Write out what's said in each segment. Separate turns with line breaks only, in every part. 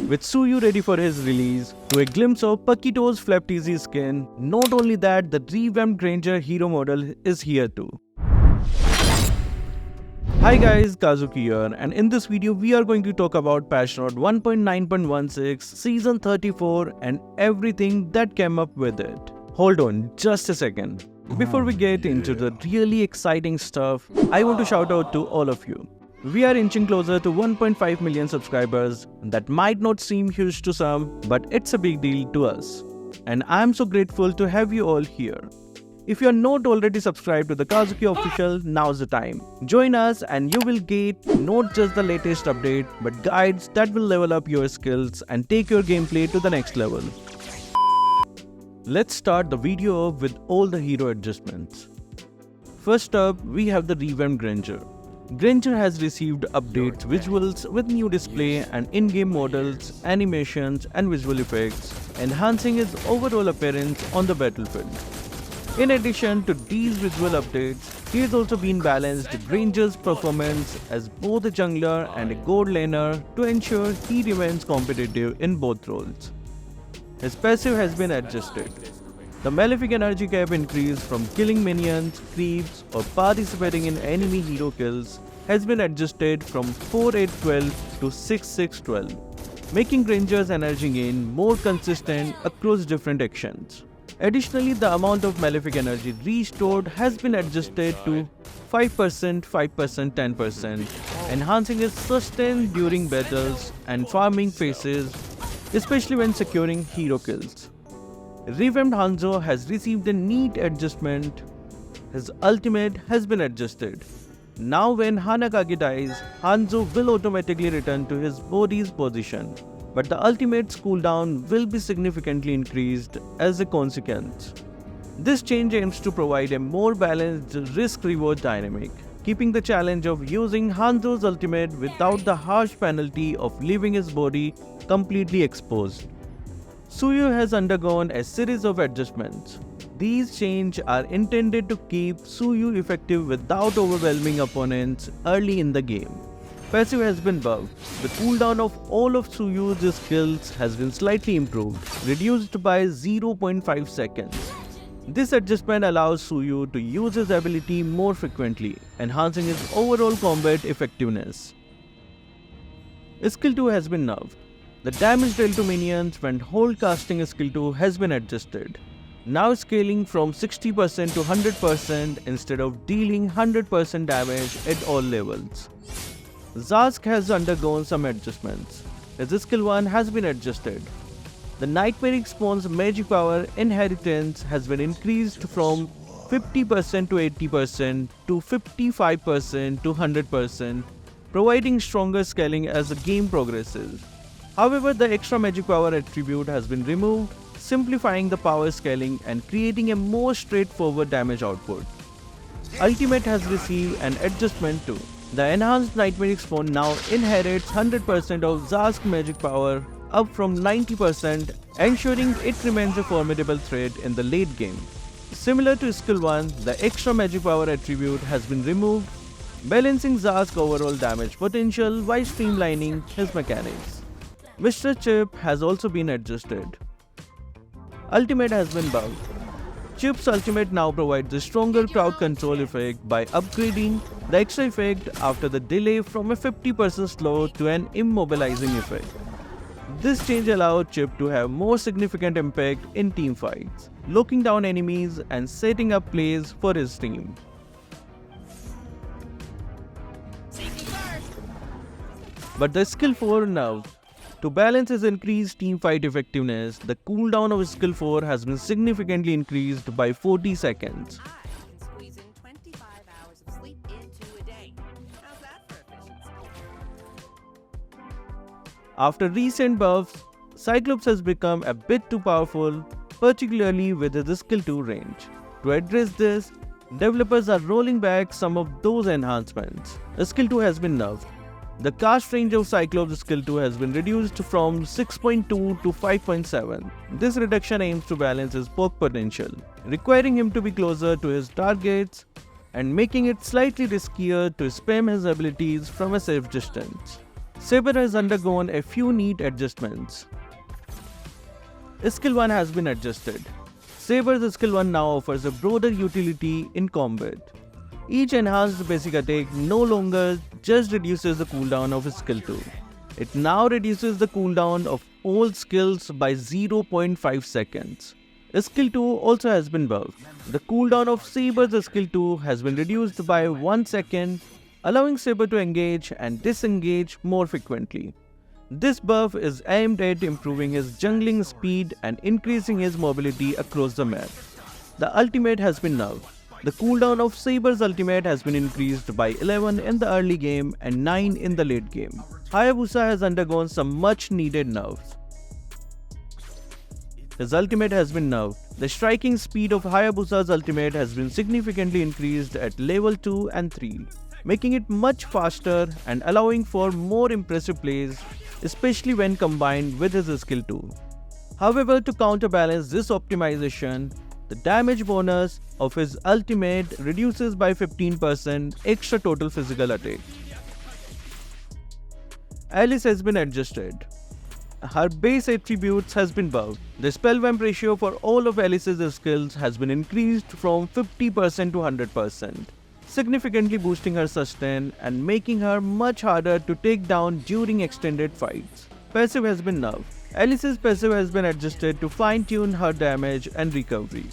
With Suyu ready for his release, to a glimpse of Paquito's Flaptzy skin, not only that, the revamped Granger hero model is here too. Hi guys, Kazuki here, and in this video we are going to talk about patch note 1.9.16 season 34 and everything that came up with it. Hold on just a second. Before we get into the really exciting stuff, I want to shout out to all of you. We are inching closer to 1.5 million subscribers. That might not seem huge to some, but it's a big deal to us. And I am so grateful to have you all here. If you are not already subscribed to the Kazuki Official, now's the time. Join us and you will get not just the latest update, but guides that will level up your skills and take your gameplay to the next level. Let's start the video off with all the hero adjustments. First up, we have the revamped Granger. Granger has received updates, visuals with new display and in-game models, animations and visual effects, enhancing his overall appearance on the battlefield. In addition to these visual updates, he has also been balanced Granger's performance as both a jungler and a gold laner to ensure he remains competitive in both roles. His passive has been adjusted. The Malefic energy cap increase from killing minions, creeps or participating in enemy hero kills has been adjusted from 4812 to 6612, making Granger's energy gain more consistent across different actions. Additionally, the amount of Malefic energy restored has been adjusted to 5%, 5%, 10%, enhancing its sustain during battles and farming phases, especially when securing hero kills. Revamped Hanzo has received a neat adjustment. His ultimate has been adjusted. Now when Hanakage dies, Hanzo will automatically return to his body's position, but the ultimate's cooldown will be significantly increased as a consequence. This change aims to provide a more balanced risk-reward dynamic, keeping the challenge of using Hanzo's ultimate without the harsh penalty of leaving his body completely exposed. Suyu has undergone a series of adjustments. These changes are intended to keep Suyu effective without overwhelming opponents early in the game. Passive has been buffed. The cooldown of all of Suyu's skills has been slightly improved, reduced by 0.5 seconds. This adjustment allows Suyu to use his ability more frequently, enhancing his overall combat effectiveness. Skill 2 has been nerfed. The damage dealt to minions when hold casting Skill 2 has been adjusted, now scaling from 60% to 100% instead of dealing 100% damage at all levels. Zask has undergone some adjustments. His Skill 1 has been adjusted. The Nightmare Spawn's magic power inheritance has been increased from 50% to 80% to 55% to 100%, providing stronger scaling as the game progresses. However, the extra magic power attribute has been removed, simplifying the power scaling and creating a more straightforward damage output. Ultimate has received an adjustment too. The enhanced Nightmare Spawn now inherits 100% of Zask's magic power, up from 90%, ensuring it remains a formidable threat in the late game. Similar to Skill 1, the extra magic power attribute has been removed, balancing Zask's overall damage potential while streamlining his mechanics. Mr. Chip has also been adjusted. Ultimate has been buffed. Chip's ultimate now provides a stronger crowd control effect by upgrading the extra effect after the delay from a 50% slow to an immobilizing effect. This change allowed Chip to have more significant impact in team fights, locking down enemies and setting up plays for his team. But the Skill 4 nerf. To balance his increased teamfight effectiveness, the cooldown of Skill 4 has been significantly increased by 40 seconds. After recent buffs, Cyclops has become a bit too powerful, particularly with his Skill 2 range. To address this, developers are rolling back some of those enhancements. Skill 2 has been nerfed. The cast range of Cyclops' Skill 2 has been reduced from 6.2 to 5.7. This reduction aims to balance his poke potential, requiring him to be closer to his targets and making it slightly riskier to spam his abilities from a safe distance. Saber has undergone a few neat adjustments. Skill 1 has been adjusted. Saber's Skill 1 now offers a broader utility in combat. Each enhanced basic attack no longer just reduces the cooldown of Skill 2. It now reduces the cooldown of all skills by 0.5 seconds. Skill 2 also has been buffed. The cooldown of Saber's Skill 2 has been reduced by 1 second, allowing Saber to engage and disengage more frequently. This buff is aimed at improving his jungling speed and increasing his mobility across the map. The ultimate has been nerfed. The cooldown of Saber's ultimate has been increased by 11 in the early game and 9 in the late game. Hayabusa has undergone some much needed nerfs. His ultimate has been nerfed. The striking speed of Hayabusa's ultimate has been significantly increased at level 2 and 3, making it much faster and allowing for more impressive plays, especially when combined with his skill 2. However, to counterbalance this optimization, the damage bonus of his ultimate reduces by 15% extra total physical attack. Alice has been adjusted. Her base attributes has been buffed. The spell vamp ratio for all of Alice's skills has been increased from 50% to 100%, significantly boosting her sustain and making her much harder to take down during extended fights. Passive has been nerfed. Alice's passive has been adjusted to fine-tune her damage and recovery.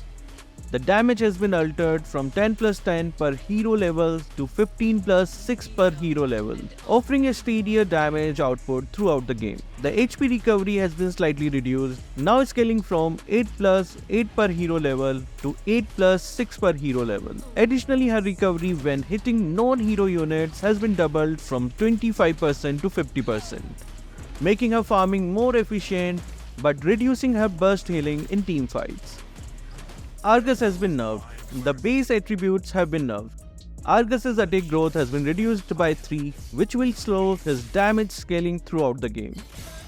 The damage has been altered from 10+10 per hero level to 15+6 per hero level, offering a steadier damage output throughout the game. The HP recovery has been slightly reduced, now scaling from 8+8 per hero level to 8+6 per hero level. Additionally, her recovery when hitting non-hero units has been doubled from 25% to 50%, making her farming more efficient but reducing her burst healing in team fights. Argus has been nerfed. The base attributes have been nerfed. Argus's attack growth has been reduced by 3, which will slow his damage scaling throughout the game,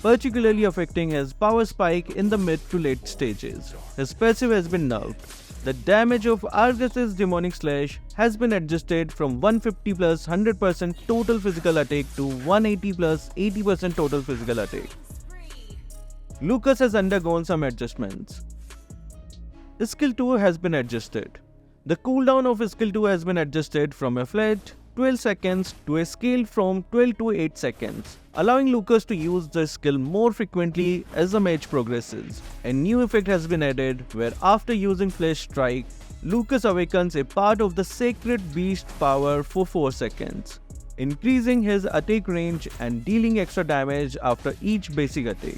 particularly affecting his power spike in the mid to late stages. His passive has been nerfed. The damage of Argus's demonic slash has been adjusted from 150 plus 100% total physical attack to 180 plus 80% total physical attack. Lucas has undergone some adjustments. Skill 2 has been adjusted. The cooldown of Skill 2 has been adjusted from a flat 12 seconds to a scale from 12 to 8 seconds, allowing Lucas to use the skill more frequently as the match progresses. A new effect has been added where after using Flash Strike, Lucas awakens a part of the Sacred Beast power for 4 seconds, increasing his attack range and dealing extra damage after each basic attack.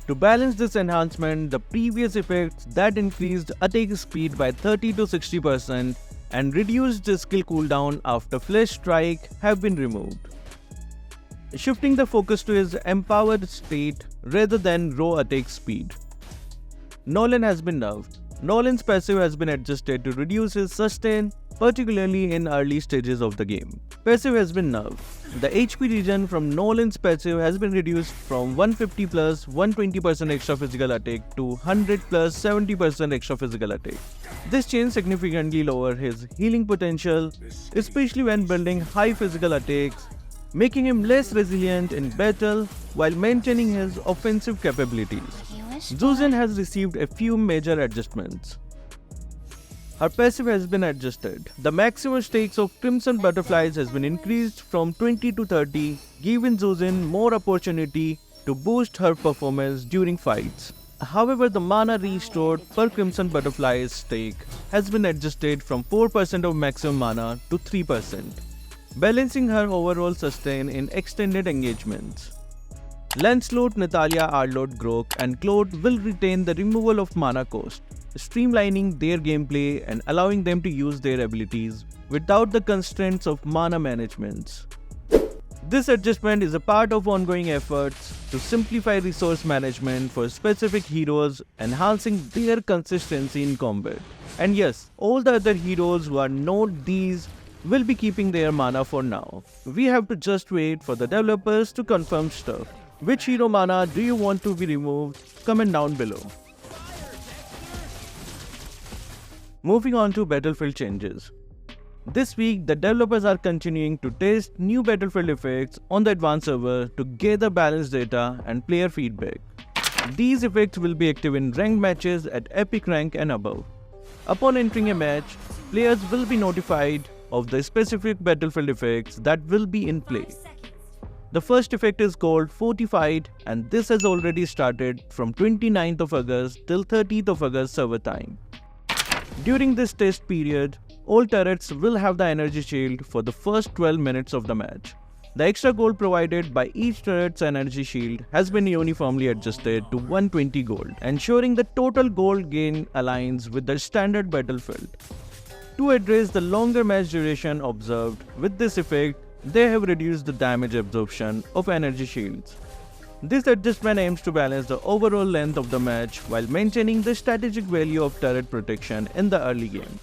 To balance this enhancement, the previous effects that increased attack speed by 30 to 60% and reduced the skill cooldown after Flash Strike have been removed, shifting the focus to his empowered state rather than raw attack speed. Nolan has been nerfed. Nolan's passive has been adjusted to reduce his sustain, particularly in early stages of the game. Passive has been nerfed. The HP regen from Nolan's passive has been reduced from 150 plus 120% extra physical attack to 100 plus 70% extra physical attack. This change significantly lowers his healing potential, especially when building high physical attacks, making him less resilient in battle while maintaining his offensive capabilities. Zuzan has received a few major adjustments. Her passive has been adjusted. The maximum stakes of Crimson Butterflies has been increased from 20 to 30, giving Zuzan more opportunity to boost her performance during fights. However, the mana restored per Crimson Butterflies stake has been adjusted from 4% of maximum mana to 3%, balancing her overall sustain in extended engagements. Lancelot, Natalia, Arlott, Grok, and Claude will retain the removal of mana cost, streamlining their gameplay and allowing them to use their abilities without the constraints of mana management. This adjustment is a part of ongoing efforts to simplify resource management for specific heroes, enhancing their consistency in combat. And yes, all the other heroes who are not these will be keeping their mana for now. We have to just wait for the developers to confirm stuff. Which hero mana do you want to be removed? Comment down below. Moving on to battlefield changes. This week, the developers are continuing to test new battlefield effects on the advanced server to gather balanced data and player feedback. These effects will be active in ranked matches at epic rank and above. Upon entering a match, players will be notified of the specific battlefield effects that will be in play. The first effect is called Fortified, and this has already started from 29th of August till 30th of August server time. During this test period, all turrets will have the energy shield for the first 12 minutes of the match. The extra gold provided by each turret's energy shield has been uniformly adjusted to 120 gold, ensuring the total gold gain aligns with the standard battlefield. To address the longer match duration observed with this effect, they have reduced the damage absorption of energy shields. This adjustment aims to balance the overall length of the match while maintaining the strategic value of turret protection in the early game.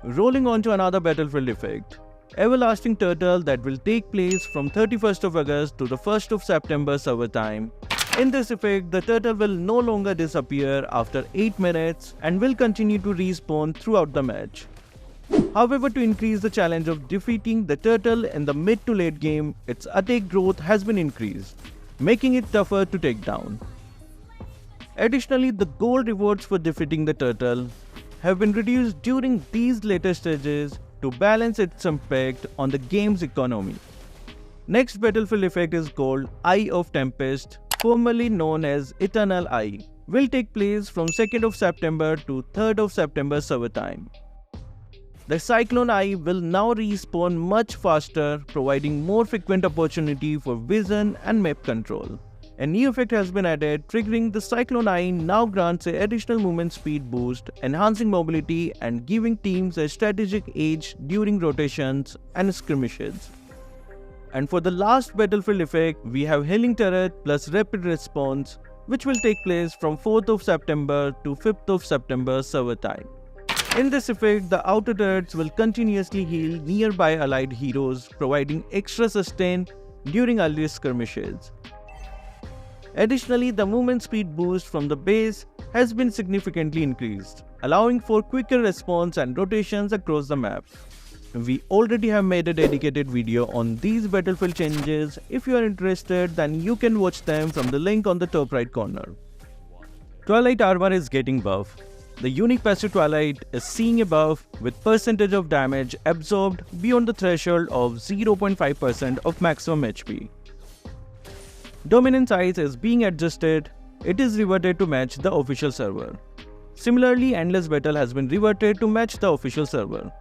Rolling on to another battlefield effect, Everlasting Turtle, that will take place from 31st of August to the 1st of September server time. In this effect, the turtle will no longer disappear after 8 minutes and will continue to respawn throughout the match. However, to increase the challenge of defeating the turtle in the mid to late game, its attack growth has been increased, making it tougher to take down. Additionally, the gold rewards for defeating the turtle have been reduced during these later stages to balance its impact on the game's economy. Next battlefield effect is called Eye of Tempest, formerly known as Eternal Eye, will take place from 2nd of September to 3rd of September server time. The Cyclone Eye will now respawn much faster, providing more frequent opportunity for vision and map control. A new effect has been added, triggering the Cyclone Eye now grants an additional movement speed boost, enhancing mobility and giving teams a strategic edge during rotations and skirmishes. And for the last battlefield effect, we have Healing Turret plus Rapid Response, which will take place from 4th of September to 5th of September server time. In this effect, the outer turrets will continuously heal nearby allied heroes, providing extra sustain during early skirmishes. Additionally, the movement speed boost from the base has been significantly increased, allowing for quicker response and rotations across the map. We already have made a dedicated video on these battlefield changes. If you are interested, then you can watch them from the link on the top right corner. Twilight armor is getting buff. The unique passive Twilight is seeing a buff with percentage of damage absorbed beyond the threshold of 0.5% of maximum HP. Dominance size is being adjusted. It is reverted to match the official server. Similarly, Endless Battle has been reverted to match the official server.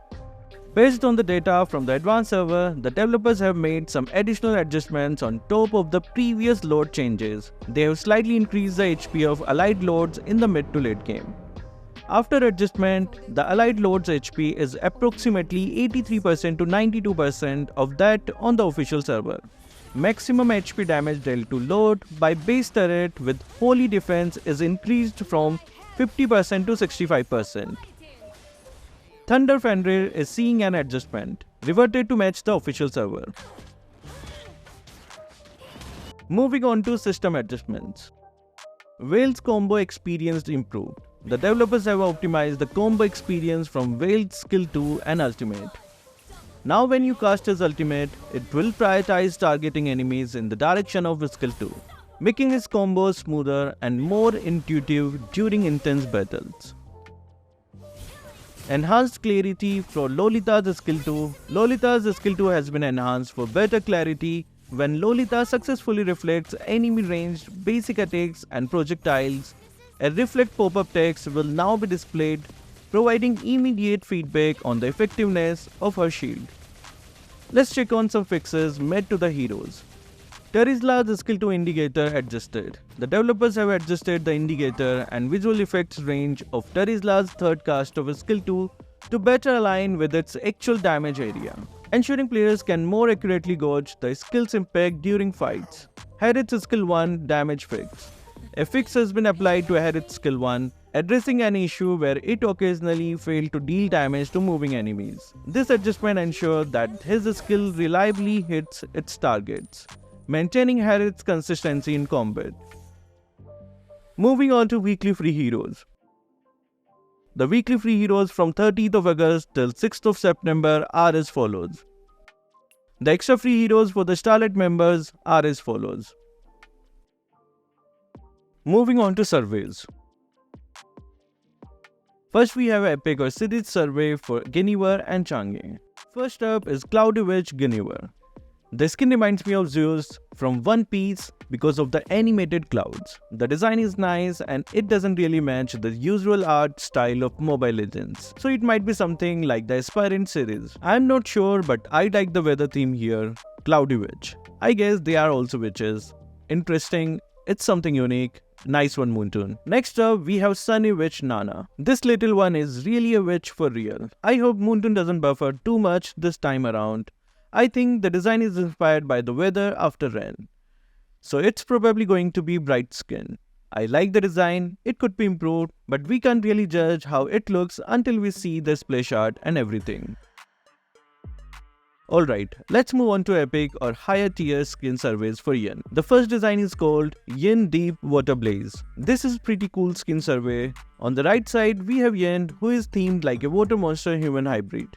Based on the data from the advanced server, the developers have made some additional adjustments on top of the previous load changes. They have slightly increased the HP of allied lords in the mid to late game. After adjustment, the allied lord's HP is approximately 83% to 92% of that on the official server. Maximum HP damage dealt to lord by base turret with holy defense is increased from 50% to 65%. Thunder Fenrir is seeing an adjustment, reverted to match the official server. Moving on to system adjustments. Whale's combo experience improved. The developers have optimized the combo experience from Whale's skill 2 and ultimate. Now when you cast his ultimate, it will prioritize targeting enemies in the direction of his skill 2, making his combos smoother and more intuitive during intense battles. Enhanced clarity for Lolita's skill 2. Lolita's skill 2 has been enhanced for better clarity when Lolita successfully reflects enemy ranged basic attacks and projectiles. A reflect pop-up text will now be displayed, providing immediate feedback on the effectiveness of her shield. Let's check on some fixes made to the heroes. Terizla's skill 2 indicator adjusted. The developers have adjusted the indicator and visual effects range of Terizla's third cast of his skill 2 to better align with its actual damage area, ensuring players can more accurately gauge the skill's impact during fights. Harith's skill 1 damage fix. A fix has been applied to Harith's skill 1, addressing an issue where it occasionally failed to deal damage to moving enemies. This adjustment ensures that his skill reliably hits its targets, maintaining Harith's consistency in combat. Moving on to weekly free heroes. The weekly free heroes from 30th of August till 6th of September are as follows. The extra free heroes for the Starlight members are as follows. Moving on to surveys. First we have Epic or Cities survey for Guinevere and Changi. First up is Cloudy Witch Guinevere. The skin reminds me of Zeus from One Piece because of the animated clouds. The design is nice and it doesn't really match the usual art style of Mobile Legends. So it might be something like the Aspirant series. I'm not sure, but I like the weather theme here, Cloudy Witch. I guess they are also witches. Interesting, it's something unique. Nice one, Moontoon. Next up, we have Sunny Witch Nana. This little one is really a witch for real. I hope Moontoon doesn't buffer too much this time around. I think the design is inspired by the weather after rain. So it's probably going to be bright skin. I like the design, it could be improved, but we can't really judge how it looks until we see the splash art and everything. Alright, let's move on to Epic or higher tier skin surveys for Yin. The first design is called Yin Deep Water Blaze. This is pretty cool skin survey. On the right side, we have Yin, who is themed like a water monster human hybrid.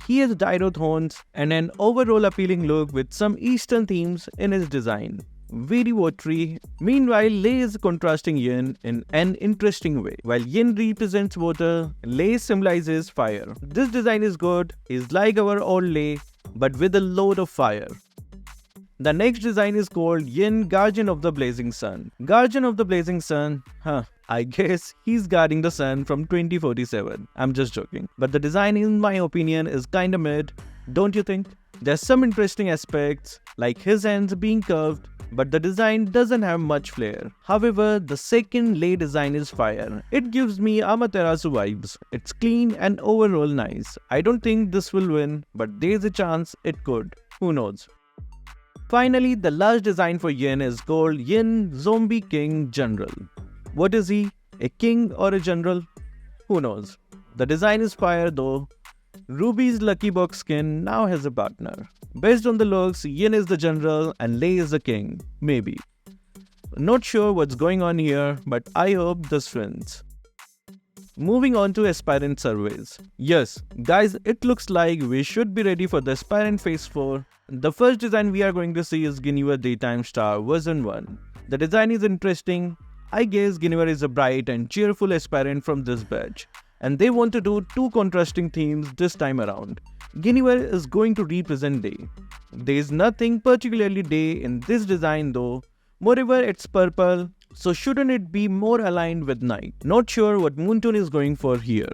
He has gyro horns and an overall appealing look with some eastern themes in his design. Very watery. Meanwhile, Lei is contrasting Yin in an interesting way. While Yin represents water, Lei symbolizes fire. This design is good. He's like our old Lei, but with a load of fire. The next design is called Yin Guardian of the Blazing Sun. Guardian of the Blazing Sun? I guess he's guarding the sun from 2047. I'm just joking. But the design in my opinion is kinda mid, don't you think? There's some interesting aspects, like his hands being curved, but the design doesn't have much flair. However, the second Lei design is fire. It gives me Amaterasu vibes. It's clean and overall nice. I don't think this will win, but there's a chance it could. Who knows? Finally, the last design for Yin is called Yin Zombie King General. What is he? A king or a general? Who knows? The design is fire though. Ruby's Lucky Box skin now has a partner. Based on the looks, Yin is the general and Lei is the king. Maybe. Not sure what's going on here, but I hope this wins. Moving on to Aspirant surveys. Yes, guys, it looks like we should be ready for the Aspirant Phase 4. The first design we are going to see is Guinevere Daytime Star version 1. The design is interesting. I guess Guinevere is a bright and cheerful aspirant from this batch, and they want to do two contrasting themes this time around. Guinevere is going to represent day. There is nothing particularly day in this design though. Moreover, it's purple, so shouldn't it be more aligned with night? Not sure what Moontoon is going for here.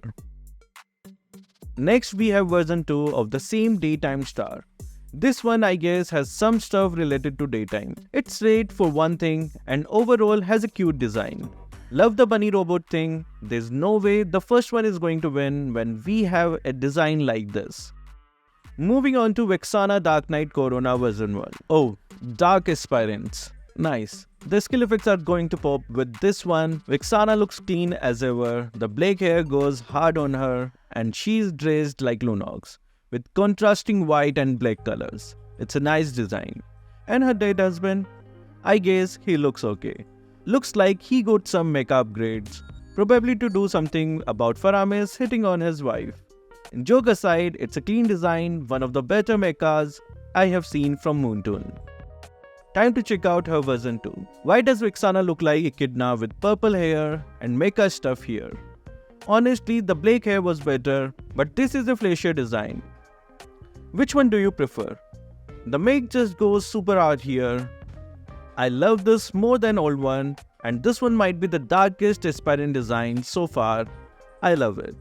Next we have version 2 of the same Daytime Star. This one I guess has some stuff related to daytime. It's red for one thing and overall has a cute design. Love the bunny robot thing. There's no way the first one is going to win when we have a design like this. Moving on to Vexana Dark Knight Corona version 1. Oh, Dark Aspirants. Nice. The skill effects are going to pop with this one. Vexana looks clean as ever. The black hair goes hard on her and she's dressed like Lunox, with contrasting white and black colors. It's a nice design. And her dead husband? I guess he looks okay. Looks like he got some makeup upgrades, probably to do something about Faramis hitting on his wife. Joke aside, it's a clean design, one of the better mechas I have seen from Moontoon. Time to check out her version 2. Why does Vexana look like Echidna with purple hair and mecha stuff here? Honestly, the black hair was better, but this is a flashier design. Which one do you prefer? The make just goes super out here. I love this more than old one, and this one might be the darkest aspirant design so far. I love it.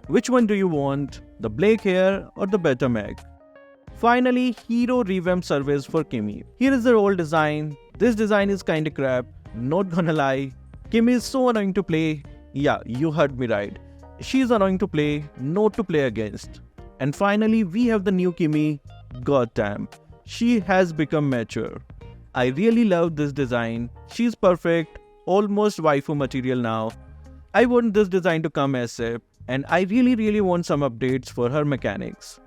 Which one do you want? The black hair or the better mech? Finally, hero revamp surveys for Kimi. Here is the old design. This design is kinda crap, not gonna lie. Kimi is so annoying to play. Yeah, you heard me right. She's annoying to play, not to play against. And finally, we have the new Kimi. Goddamn, she has become mature. I really love this design. She's perfect, almost waifu material now. I want this design to come ASAP, and I really want some updates for her mechanics.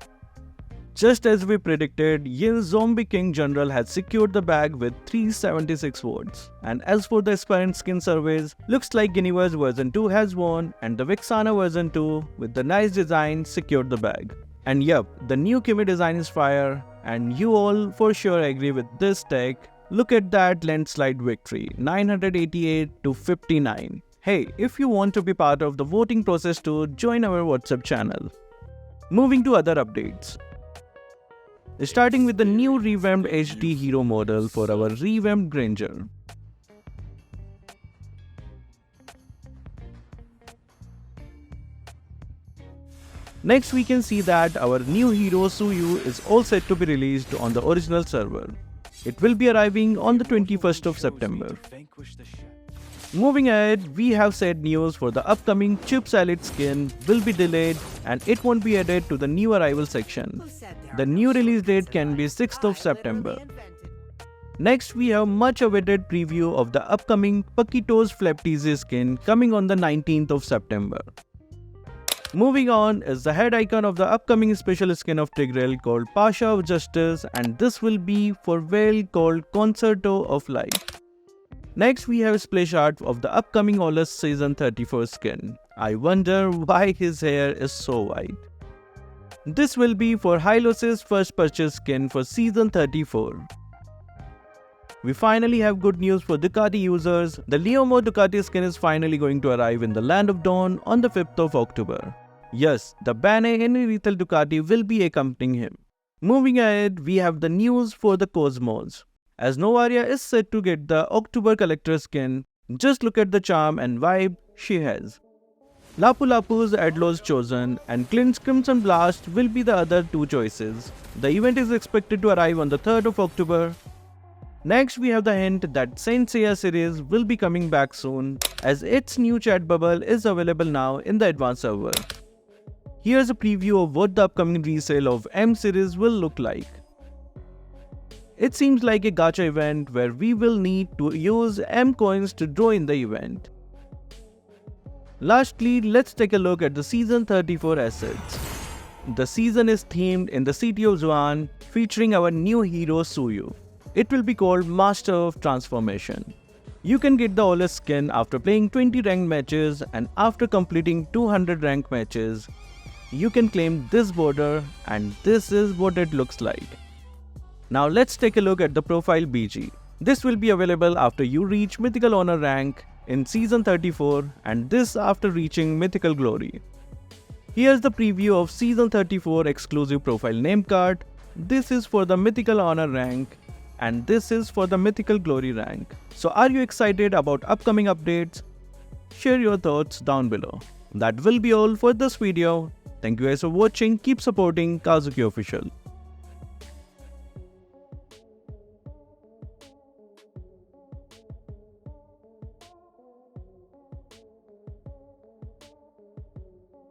Just as we predicted, Yin's Zombie King General has secured the bag with 376 votes. And as for the aspirant skin surveys, looks like Guinea's version 2 has won and the Vexana version 2 with the nice design secured the bag. And yup, the new Kimi design is fire and you all for sure agree with this tech. Look at that landslide victory, 988 to 59. Hey, if you want to be part of the voting process too, join our WhatsApp channel. Moving to other updates. Starting with the new revamped HD hero model for our revamped Granger. Next we can see that our new hero Suyu is all set to be released on the original server. It will be arriving on the 21st of September. Moving ahead, we have sad news for the upcoming Chip Salad skin will be delayed and it won't be added to the new arrival section. The new release date can be 6th of September. Next, we have much awaited preview of the upcoming Paquito's Flaptzy skin coming on the 19th of September. Moving on is the head icon of the upcoming special skin of Tigreal called Pasha of Justice, and this will be for Vale called Concerto of Light. Next we have a splash art of the upcoming Olus Season 34 skin. I wonder why his hair is so white. This will be for Hylos's first purchase skin for Season 34. We finally have good news for Ducati users. The Leomo Ducati skin is finally going to arrive in the Land of Dawn on the 5th of October. Yes, the Bane Lethal Ducati will be accompanying him. Moving ahead, we have the news for the Cosmos. As Novaria is set to get the October collector skin, just look at the charm and vibe she has. Lapu Lapu's Adlo's chosen and Clint's Crimson Blast will be the other two choices. The event is expected to arrive on the 3rd of October. Next we have the hint that Saint Seiya series will be coming back soon as its new chat bubble is available now in the advanced server. Here's a preview of what the upcoming resale of M series will look like. It seems like a gacha event where we will need to use M coins to draw in the event. Lastly, let's take a look at the Season 34 assets. The season is themed in the city of Zuan, featuring our new hero Suyu. It will be called Master of Transformation. You can get the Olus skin after playing 20 ranked matches, and after completing 200 ranked matches, you can claim this border, and this is what it looks like. Now let's take a look at the profile BG. This will be available after you reach Mythical Honor rank in Season 34 and this after reaching Mythical Glory. Here's the preview of Season 34 exclusive profile name card. This is for the Mythical Honor rank and this is for the Mythical Glory rank. So are you excited about upcoming updates? Share your thoughts down below. That will be all for this video. Thank you guys for watching. Keep supporting Kazuki Official.